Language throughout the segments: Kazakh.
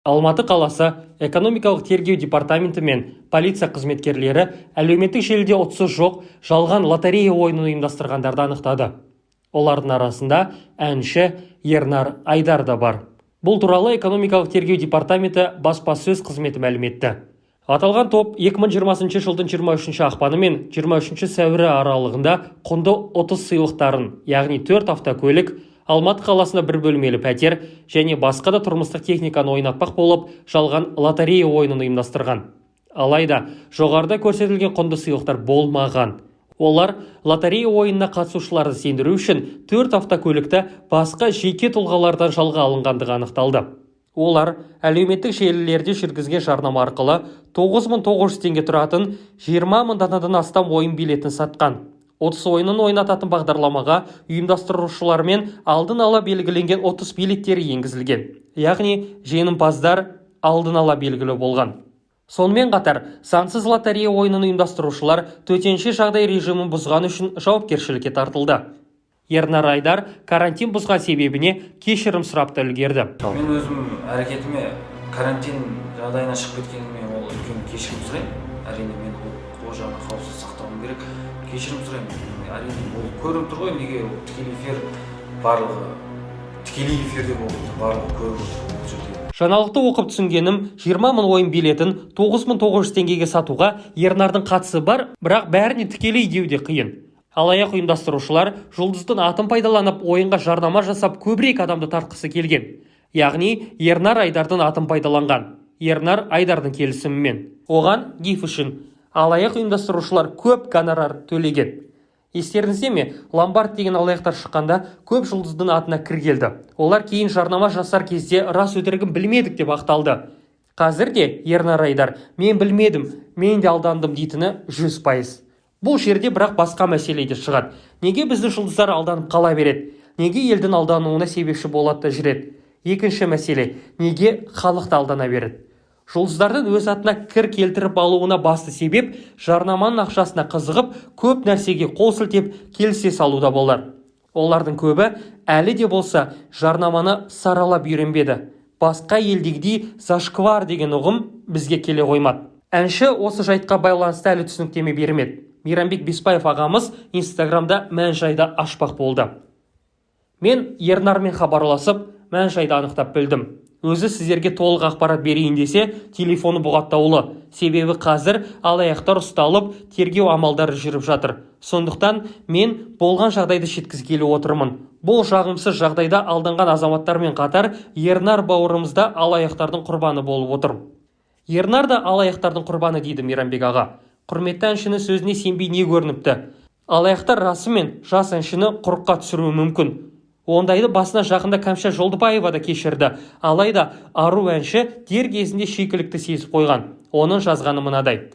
Алматы қаласы экономикалық тергеу департаменті мен полиция қызметкерлері әлеуметтік желіде ұтысы жоқ жалған лотерея ойынын ұйымдастырғандарды анықтады. Олардың арасында әнші Ернар Айдар да бар. Бұл туралы экономикалық тергеу департаменті баспасөз қызметі мәлім етті. Аталған топ 2020 жылдың 23 ақпаны мен 23 сәуірі аралығында құнды 30 сыйлықтарын, яғни 4 автокөлік, Алматы қаласында бір бөлмелі пәтер және басқа да тұрмыстық техниканы ойнатпақ болып, жалған лотерея ойынын ұйымдастырған. Алайда, жоғарыда көрсетілген құнды сыйлықтар болмаған. Олар лотерея ойынына қатысушыларды сендіру үшін 4 автокөлікті басқа жеке тұлғалардан жалға алынғандығы анықталды. Олар әлеуметтік желілерде жүргізген жарнама арқылы 9900 теңге тұратын 20 мың данадан астам ойын билетін сатқан. 30 ойынын ойнататын бағдарламаға ұйымдастырушылармен алдын ала белгіленген 30 билеттері енгізілген. Яғни жеңімпаздар алдын ала белгілі болған. Сонымен қатар, заңсыз лотерея ойынын ұйымдастырушылар төтенше жағдай режимін бұзған үшін жауапкершілікке тартылды. Ернар Айдар карантин бұзған себебіне кешірім сұрап та үлгерді. Мен өзім әрекетіме карантин жағдайына шығып кеткеніме ол үлкен кешірім сұраймын. Әрине мен ол жағына қауіпсіз сақтауым керек. Кешірім сұраймын. Әрине ол көрініп тұр ғой, неге тікелей эфир барлығы тікелей эфирде болды, барлығы көріп отыр бұл жерде. Жаңалықты оқып түсінгенім, 20 мың ойын билетін 9900 теңгеге сатуға Ернардың қатысы бар, бірақ бәріне тікелей деуде қиын. Алаяқ ұйымдастырушылар жұлдыздың атын пайдаланып ойынға жарнама жасап көбірек адамды тартқысы келген. Яғни Ернар Айдардың атын пайдаланған. Ернар Айдардың келісімімен. Оған гиф үшін алаяқ ұйымдастырушылар көп гонорар төлеген. Естеріңізде ме, ломбард деген алаяқтар шыққанда көп жұлдыздың атына кір келді. Олар кейін жарнама жасар кезде рас өтірігін білмедік деп ақталды. Қазір де Ернар Айдар мен білмедім, мен де алдандым дейтіні 100%. Бұл жерде бірақ басқа мәселе де шығады. Неге біздің жұлдыздар алданып қала береді? Неге елдің алдануына себепші болады да жүреді? Екінші мәселе, неге халықты алдана береді? Жұлдыздардың өз атына кір келтіріп алуына басты себеп жарнаманың ақшасына қызығып, көп нәрсеге қол сілтеп келісе салуда болар. Олардың көбі әлі де болса жарнаманы саралап үйренбеді. Басқа елдегідей зашквар деген ұғым бізге келе қоймады. Әнші осы жайтқа байланысты әлі түсініктеме бермеді. Мейрамбек Беспаев ағамыз Инстаграмда мән-жайды ашпақ болды. Мен Ернармен хабарласып, мән-жайды анықтап білдім. Өзі сіздерге толық ақпарат берейін десе, телефоны бұғаттаулы. Себебі қазір алаяқтар ұсталып, тергеу амалдары жүріп жатыр. Сондықтан мен болған жағдайды жеткізгелі отырмын. Бұл жағымсыз жағдайда алданған азаматтармен қатар Ернар бауырымызда алаяқтардың құрбаны болып отыр. Ернар да алаяқтардың құрбаны дейді Мейрамбек аға. Құрметті әншіні сөзіне сенбей не көрініпті? Алаяқтар расымен жас әншіні құрыққа түсіруі мүмкін. Ондайды басына жақында Кәмшат Жолдыбаева да кешірді. Алайда ару әнші дер кезінде шикілікті сезіп қойған. Оның жазғаны мынадай: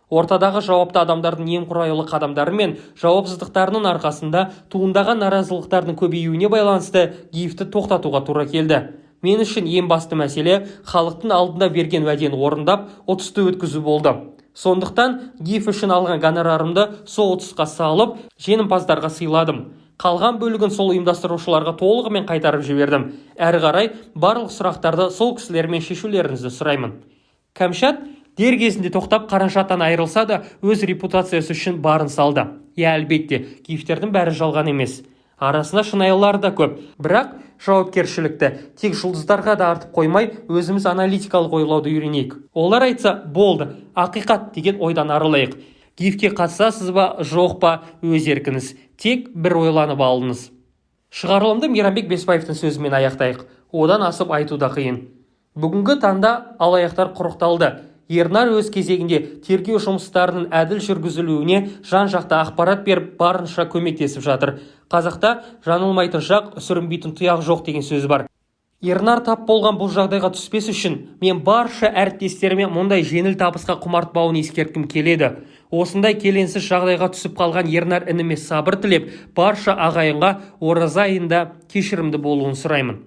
ортадағы жауапты адамдардың немқұрайлы қадамдары мен жауапсыздықтарының арқасында туындаған наразылықтардың көбеюіне байланысты гифті тоқтатуға тура келді. Мен үшін ең басты мәселе халықтың алдында берген уәдені орындап, ұтысты өткізу болды. Сондықтан гиф үшін алған гонорарымды сол ұтысқа салып, жеңімпаздарға сыйладым. Қалған бөлігін сол ұйымдастырушыларға толығымен қайтарып жібердім. Әрі қарай барлық сұрақтарды сол кісілермен шешулеріңізді сұраймын. Кәмшат дер кезінде тоқтап қаражаттан айырылса да өз репутациясы үшін барын салды. Әлбетте, гифтердің бәрі жалған емес. Арасында шынайылар да көп. Бірақ жауапкершілікті тек жұлдыздарға да артып қоймай, өзіміз аналитикалық ойлауды үйренейік. Олар айтса, болды, ақиқат деген ойдан арылайық. Гифке қатысасыз ба, жоқ па, өз еркіңіз. Тек бір ойланып алыңыз. Шығарылымды Мейрамбек Беспаевтың сөзімен аяқтайық. Одан асып айтуда қиын. Бүгінгі таңда алаяқтар құрықталды. Ернар өз кезегінде тергеу жұмыстарының әділ жүргізілуіне жан-жақты ақпарат беріп, барынша көмектесіп жатыр. Қазақта жаңылмайтын жақ, сүрінбейтін тұяқ жоқ деген сөз бар. Ернар тап болған бұл жағдайға түспес үшін мен барша әріптестеріме мұндай жеңіл табысқа құмартпауын ескерткім келеді. Осындай келеңсіз жағдайға түсіп қалған Ернар ініме сабыр тілеп, барша ағайынға ораза айында кешірімді болуын сұраймын.